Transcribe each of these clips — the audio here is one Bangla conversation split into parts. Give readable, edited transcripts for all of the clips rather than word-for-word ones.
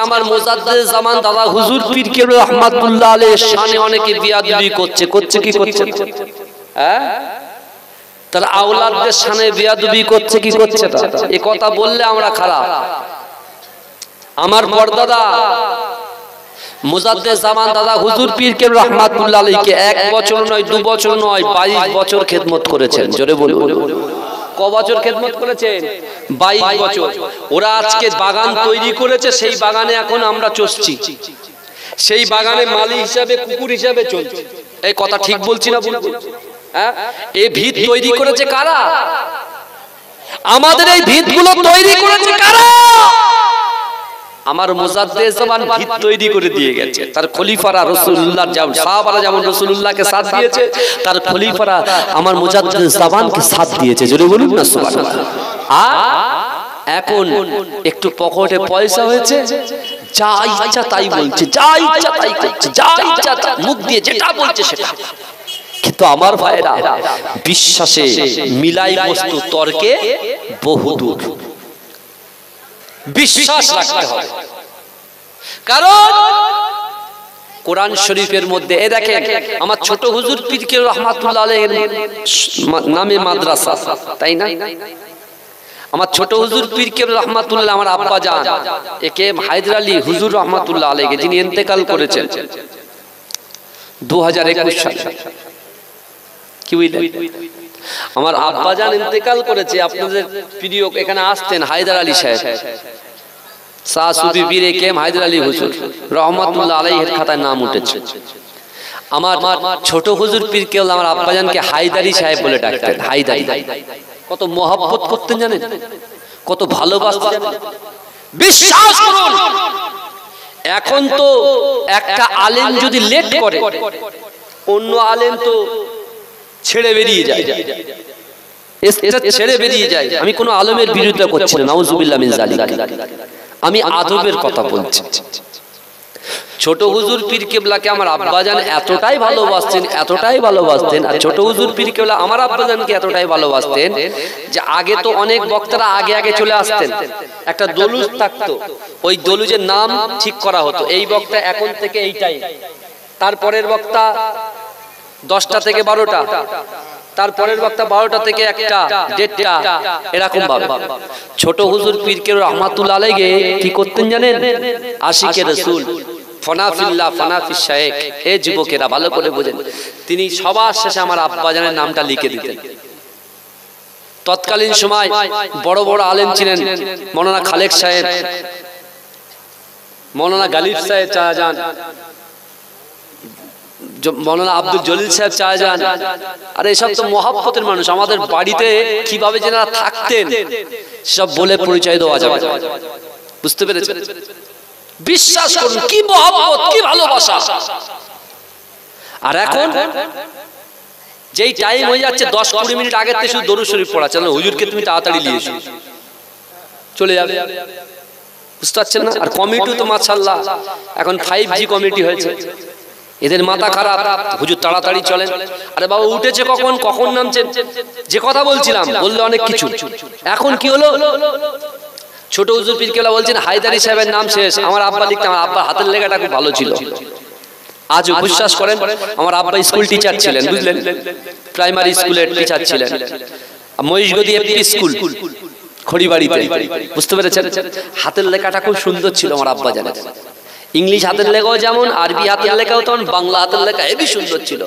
আমার মুজাদ্দিদ জামান দাদা হুজুর পীর কেবলা রহমাতুল্লাহ আলাইহির শানে অনেকে বিয়াদবি করছে কি করছে হ্যাঁ তার আওলাদদের শানে বিয়াদবি করছে কি করছে না এই কথা বললে আমরা খারাপ। আমার পরদাদা মুজাদ্দিদ জামান দাদা হুজুর পীর কেবলা রহমাতুল্লাহ আলাইহিকে 1 বছর নয় 2 বছর নয় 22 বছর খেদমত করেছেন। জোরে বলুন ক বছর খেদমত করেছেন? 22 বছর। ওরা আজকে বাগান তৈরি করেছে, সেই বাগানে এখন আমরা চষছি, সেই বাগানে মালি হিসাবে কুকুর হিসাবে চলছে। এই কথা ঠিক বলছি না ভুল? হ্যাঁ, এই ভিত তৈরি করেছে কারা? আমাদের এই ভিতগুলো তৈরি করেছে কারা? আমার মুজাদ্দিদ জামান ভিত তৈরি করে দিয়ে গেছে। তার খলিফারা রাসূলুল্লাহ যেমন সাহাবারা যেমন রাসূলুল্লাহকে সাথ দিয়েছে, তার খলিফারা আমার মুজাদ্দিদ জামানকে সাথ দিয়েছে। জোরে বলুন না সুবহানাল্লাহ। এখন একটু পকেটে পয়সা হয়েছে, যা ইচ্ছা তাই বলছে, যা ইচ্ছা তাই করছে, যা ইচ্ছা মুখ দিয়ে যেটা বলছে সেটা। কিন্তু আমার ভাইরা বিশ্বাসে মিলাই বস্তু, তর্কে বহুদূর। বিশ্বাস রাখতে হবে, কারণ কোরআন শরীফের মধ্যে এ দেখেন আমার ছোট হুজুর পীর কেবলা রহমাতুল্লাহ আলাইহির নামে মাদ্রাসা, তাই না? আমার ছোট হুজুর পীর কেবলা রহমাতুল্লাহ আমার আব্বা জান একে হায়দার আলী হুজুর রহমাতুল্লাহ আলাইহি, যিনি ইন্তেকাল করেছেন 2021 সালে। কি বুঝলেন? আমার আব্বা জান ইন্তেকাল করেছে, আপনাদের প্রিয় এখানে আসতেন হায়দার আলী সাহেব, শাহ সুফি পীর কেম হায়দার আলী হুজুর রহমাতুল্লাহ আলাইহির খাতায় নাম উঠেছে। আমার ছোট হুজুর পীর কেবলা আমার আব্বা জানকে হায়দারি সাহেব বলে ডাকতেন। হায়দারি, কত মহব্বত করতেন জানেন, কত ভালোবাসতেন জানেন। বিশ্বাস করুন, এখন তো একটা আলেম যদি লেট করে অন্য আলেম তো ছেড়ে বেরিয়ে যায়, ছেড়ে বেরিয়ে যায়। আমি কোন আলেমের বিরুদ্ধে করছি না, নাউজুবিল্লাহ মিন যালিক, আমি আদবের কথা বলছি। ছোট হুজুর পীর কেবলাকে আমার আব্বাজান এতটাই ভালোবাসতেন, এতটাই ভালোবাসতেন, আর ছোট হুজুর পীর কেবলা আমার আব্বাজানকে এতটাই ভালোবাসতেন যে আগে তো অনেক বক্তারা আগে আগে চলে আসতেন, একটা দলুজ থাকতো, ওই দলুজের নাম ঠিক করা হতো, এই বক্তা এখন থেকে এইটাই, তারপরের বক্তা 10টা থেকে 12টা, তারপরের বক্তা 12টা থেকে 1টা 1:30টা, এরকম ভাবে। ছোট হুজুর পীর কেবলা রহমাতুল্লাহ আলাইহি কি করতেন জানেন? আশিকে রাসূল ফনাফিল্লাহ ফনাফিস শায়েখ, এই যুবকেরা ভালো করে বোঝেন, তিনি সবার শেষে আমার আব্বাজানের নামটা লিখে দিতেন। তৎকালীন সময় বড় বড় আলেম ছিলেন, মাওলানা খালেক সাহেব, মাওলানা গালিব সাহেব শাহজাহান, মাওলানা আব্দুল জলিল সাহেব শাহজাহান, আর এসব তো মহব্বতের মানুষ। আমাদের বাড়িতে কিভাবে যেনারা থাকতেন সব বলে পরিচয় দেওয়া যাবে, বুঝতে পেরেছেন? বিশ্বাস করুন, কি মহব্বত, কি ভালোবাসা। আর এখন যেই টাইম হয়ে যাচ্ছে 10-20 মিনিট আগের থেকে শুধু দরুদ শরীফ পড়া, চলো হুজুরকে তুমি তাড়াতাড়ি নিয়ে এসো, চলে যাবে, বুঝতে পারছেন না? আর কমিটি তো মাশাআল্লাহ এখন 5G কমিটি হয়েছে, এদের মাথা খারাপ, হুজুর তাড়াতাড়ি চলেন। আরে বাবা উঠেছে কখন, কখন নামছেন, যে কথা বলছিলাম বললে অনেক কিছু। এখন কি হলো, ছোট হুজুর পীর কেবলা বলছেন হায়দারি সাহেবের নাম শেষ। আমার আব্বা লিখতেন, আমার আব্বা হাতের লেখাটা খুব ভালো ছিল। আজও বিশ্বাস করেন, আমার আব্বা স্কুল টিচার ছিলেন, বুঝলেন, প্রাইমারি স্কুলের টিচার ছিলেন, মহিষগদি এপি স্কুল খড়িবাড়িতে, বুঝতে পেরেছেন? হাতের লেখাটা খুব সুন্দর ছিল আমার আব্বা জানেন। ইংলিশ হাতের লেখাও যেমন, আরবি হাতের লেখাও তেমন, বাংলা হাতের লেখা হেবি সুন্দর ছিল।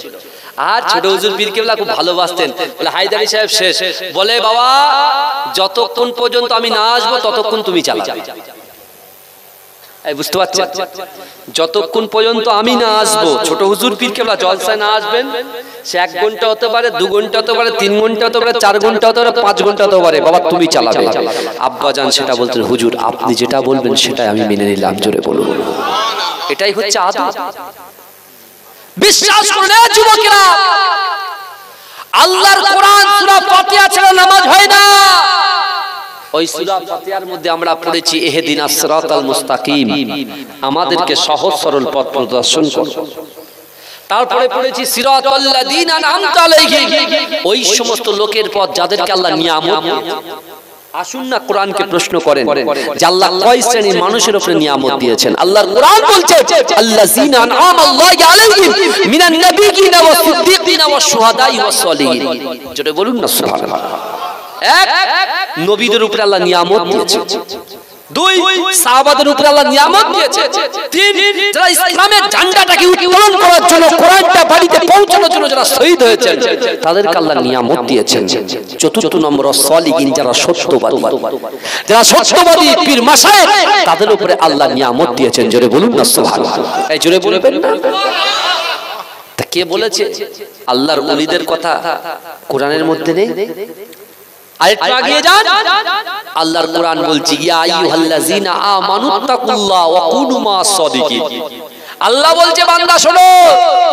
আর ছোট হুজুর পীর কেবলা খুব ভালোবাসতেন। বলে হায়দারি সাহেব শেষ, বলে বাবা যতক্ষণ পর্যন্ত আমি না আসবো ততক্ষণ তুমি চালাবে। বুঝতে পারছেন? যতক্ষণ পর্যন্ত আমি না আসবো, ছোট হুজুর পীর কেবলা জলসায় না আসবেন, সে 1 ঘন্টা হতে পারে, 2 ঘন্টা হতে পারে, 3 ঘন্টা হতে পারে, 4 ঘন্টা হতে পারে, 5 ঘন্টা হতে পারে, বাবা তুমি চালাবে। আব্বা জান সেটা বলতেন, হুজুর আপনি যেটা বলবেন সেটাই আমি মেনে নিলাম। জোরে বলুন, এটাই হচ্ছে আদব। বিশ্বাস করুন যুবকেরা, আল্লাহর কোরআন সূরা ফাতিহা ছাড়া নামাজ হয় না। ওই সূরা ফাতিহার মধ্যে আমরা পড়েছি ইহদিনাস সিরাতাল মুস্তাকিম, আমাদেরকে সহজ সরল পথ প্রদর্শন করো। তারপরে পড়েছি সিরাতাল্লাযীনা আন'আমতা আলাইহিম, ওই সমস্ত লোকের পথ যাদেরকে আল্লাহ নিয়ামত দিয়েছে। আসুন না কোরআনকে প্রশ্ন করেন যে আল্লাহ কয় শ্রেণীর মানুষের উপরে নিয়ামত দিয়েছেন। আল্লাহর কোরআন বলছে আল্লাযীনা আনআমা আল্লাহু আলাইহিম মিনান নাবিয়্যিনা ওয়াস সিদ্দীকিনা ওয়াস শুহাদাই ওয়াস সালিহিন। জোরে বলুন না সুবহানাল্লাহ। এক, নবীদের উপরে আল্লাহ নিয়ামত দিয়েছেন। দুই, সাহাবাদের উপরে আল্লাহ নিয়ামত দিয়েছেন। তিন, যারা ইসলামের ঝান্ডাটাকে উত্তোলন করার জন্য, কোরআনটা বাড়িতে পৌঁছানোর জন্য যারা শহীদ হয়েছেন তাদেরকে আল্লাহ নিয়ামত দিয়েছেন। চতুর্থ নম্বর সালিহিন, যারা সত্যবাদী, যারা সত্যবাদী পীর মাশায়েখ, তাদের উপরে আল্লাহ নিয়ামত দিয়েছেন। জোরে বলুন না সুবহানাল্লাহ। এই জোরে বলবেন না। তা কে বলেছে আল্লাহর ওলিদের কথা কোরআনের মধ্যে নেই? আরেকটু এগিয়ে যান, আল্লাহর কোরআন বলছে ইয়া আইয়ুহাল্লাযীনা আমানুত্তাকুল্লাহ ওয়া কুনু মা'আস সাদিকিন। আল্লাহ বলছে বান্দা শোনো,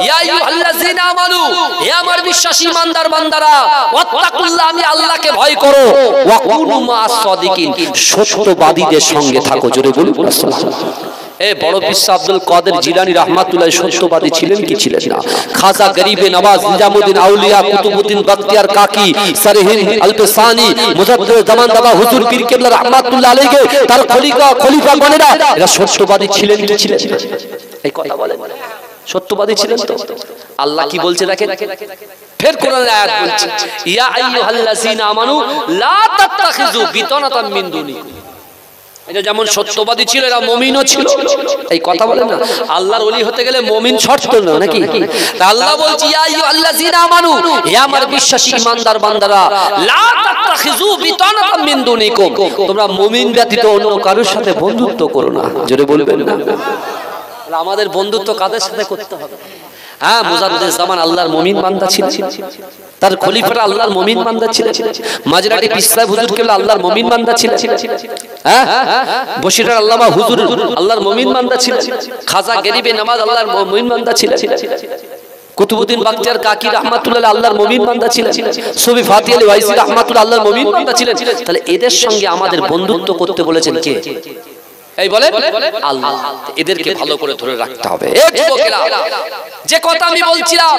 ইয়া আইয়ুহাল্লাযীনা আমানু, হে আমার বিশ্বাসী ইমানদার বান্দারা, ওয়াত্তাকুল্লাহ, আমি আল্লাহকে ভয় করো, ওয়া কুনু মা'আস সাদিকিন, সত্যবাদীদের সঙ্গে থাকো। জোরে বলুন সুবহানাল্লাহ। বড় পীর আব্দুল কাদের জিলানী রাহমাতুল্লাহ সত্যবাদী ছিলেন কি ছিলেন না? খাজা গরিবে নওয়াজ, নিজামুদ্দিন আউলিয়া, কুতুবউদ্দিন বখতিয়ার কাকি, সরহিন আলফসানি, মুজাদ্দিদ জামান দাদা হুজুর পীর কেবলা রাহমাতুল্লাহ আলাইহি, তার খলিফা গণেরা, এরা সত্যবাদী ছিলেন কি ছিলেন না? এই কথা বলেন, সত্যবাদী ছিলেন তো? আল্লাহ কি বলছে দেখেন, ফের কোরআনের আয়াত বলছে ইয়া আইয়ুহাল্লাযীনা আমানু লা তাত্তাখিযু বিতানাতাম মিন দুনিকুম। এটা যেমন সত্যবাদী ছিল, এরা মুমিনও ছিল। এই কথা বলেন না, আল্লাহর ওলি হতে গেলে মুমিন শর্ত না নাকি? তা আল্লাহ বলছে ইয়া আইয়ুহাল্লাযীনা আমানু, হে আমার বিশ্বাসী ইমানদার বান্দারা, লা তাত্তাখিযু বিতানাতাম মিন দুনিকুম, তোমরা মুমিন ব্যতীত অন্য কারোর সাথে বন্ধুত্ব করো না। জোরে বলবেন না। আমাদের বন্ধুত্ব কাদের সাথে করতে হবে? হ্যাঁ, মুজাদ্দিদ জামান আল্লাহর মুমিন বান্দা ছিলেন, তার খলিফারা আল্লাহর মুমিন বান্দা ছিলেন, মাঝরাটি পীর সাহেব হুজুর কেবলা আল্লাহর মুমিন বান্দা ছিলেন, হ্যাঁ, বশিরার আল্লামা হুজুর আল্লাহর মুমিন বান্দা ছিলেন, খাজা গরিবে নওয়াজ আল্লাহর মুমিন বান্দা ছিলেন, কুতুবউদ্দিন বখতিয়ার কাকি রাহমাতুল্লাহ আল্লাহর মুমিন বান্দা ছিলেন, সুফি ফাতি আলী ওয়াইসি রাহমাতুল্লাহ আল্লাহর মুমিন বান্দা ছিলেন। তাহলে এদের সঙ্গে আমাদের বন্ধুত্ব করতে বলেছেন কে? এই বলে আল্লাহ। এদেরকে ভালো করে ধরে রাখতে হবে। যে কথা আমি বলছিলাম,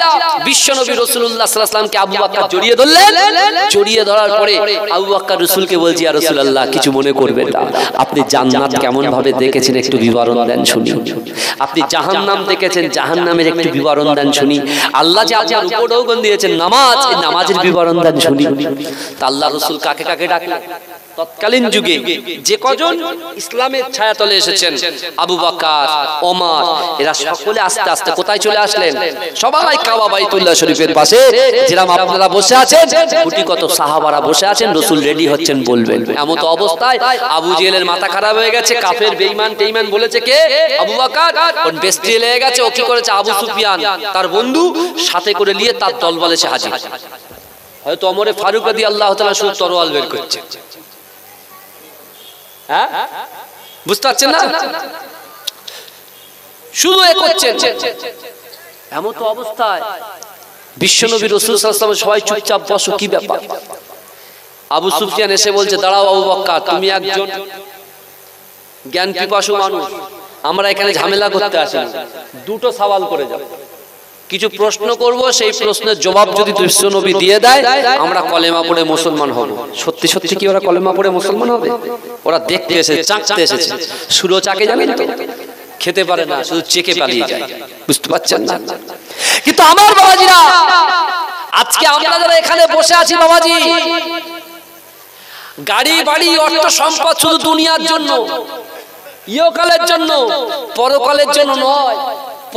বিশ্বনবী রাসূলুল্লাহ সাল্লাল্লাহু আলাইহি ওয়াসাল্লামকে আবু বকর জড়িয়ে ধরলেন। জড়িয়ে ধরার পরে আবু বকর রাসূলকে বলছি ইয়া রাসূলুল্লাহ, কিছু মনে করবেন না, আপনি জান্নাত কেমন ভাবে দেখেছেন একটু বিবরণ দেন শুনি। আপনি জাহান্নাম দেখেছেন, জাহান্নামের একটু বিবরণ দেন শুনি। আল্লাহ যে আপনার উপর ওগন দিয়েছেন নামাজ, এই নামাজের বিবরণ দেন শুনি। তা আল্লাহ রাসূল কাকে কাকে ডাকলেন? তৎকালীন যুগে যে কজন ইসলামের ছায়াতলে এসেছেন, আবু বকর, ওমর, এরা সকলে আস্তে আস্তে কোথায় চলে আসলেন? সবাই কাবা বাইতুল্লাহ শরীফের পাশে, যেরকম আপনারা বসে আছেন, কোটি কত সাহাবারা বসে আছেন, রাসূল রেডি হচ্ছেন বলবেন। এমন তো অবস্থায় আবু জেহেলের মাথা খারাপ হয়ে গেছে, কাফের বেঈমান টেঈমান বলেছে কে? আবু বকর। ওর বেস্টি লেগে গেছে, ও কি করেছে? আবু সুফিয়ান তার বন্ধু সাথে করে নিয়ে তার দলবলে এসে হাজির। হয়তো ওমরে ফারুক রাদিয়াল্লাহু তাআলা শুধু তরোয়াল বের করছে, হ্যাঁ, বুঝতে পারছেন না? শুধু এ করছেন। এমন তো অবস্থায় বিশ্বনবী রাসূল সাল্লাল্লাহু আলাইহি ওয়াসাল্লাম সবাই চুপচাপ বসো, কি ব্যাপার? আবু সুফিয়ান এসে বলছে দাঁড়াও আবু বকর, তুমি একজন জ্ঞান পিপাসু মানুষ, আমরা এখানে ঝামেলা করতে আসিনি, দুটো সওয়াল করে যাও, কিছু প্রশ্ন করব, সেই প্রশ্নের জবাব যদি বিশ্বনবী দিয়ে দেয় আমরা কলেমা পড়ে মুসলমান হব। সত্যি সত্যি কি ওরা কলেমা পড়ে মুসলমান হবে? ওরা দেখতে এসেছে, চাকতে এসেছে। সুরো চাকে জানেন তো, খেতে পারে না, শুধু চেকে পালিয়ে যায়। বুঝতে পারছেন না? কিন্তু আমার বাবাজিরা, আজকে আমরা যারা এখানে বসে আছি বাবাজি, গাড়ি বাড়ি অর্থ সম্পদ শুধু দুনিয়ার জন্য, ইহকালের জন্য, পরকালের জন্য নয়।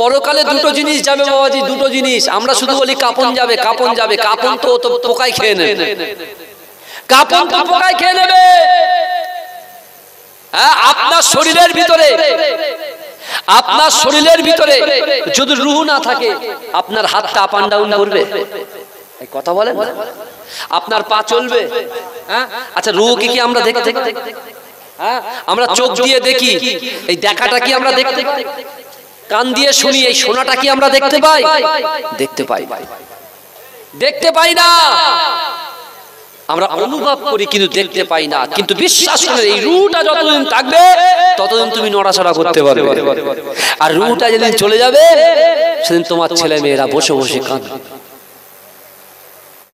পরকালে দুটো জিনিস যাবে বাবাজি, দুটো জিনিস। আমরা শুধু বলি কাপন যাবে, কাপন যাবে, কাপন তো পোকায় খেয়ে নেবে, কাপন তো পোকায় খেয়ে নেবে। আপনার শরীরের ভিতরে, আপনার শরীরের ভিতরে যদি রূহ না থাকে, আপনার হাতটা আপ অ্যান্ড ডাউন করবে? এই কথা বলেন না। আপনার পা চলবে? আচ্ছা, রূহকে কি আমরা দেখতে? আমরা চোখ দিয়ে দেখি, এই দেখাটা কি আমরা দেখতে? কান দিয়ে শুনি, এই শোনাটা কি আমরা দেখতে পাই? দেখতে পাই? দেখতে পাই না। আমরা অনুভব করি কিন্তু দেখতে পাই না। কিন্তু বিশ্বাস করে, এই রূহটা যতদিন থাকবে ততদিন তুমি নড়াচড়া করতে পারবে। আর রূহটা যেদিন চলে যাবে সেদিন তোমার ছেলে মেয়েরা বসে বসে কাঁদবে।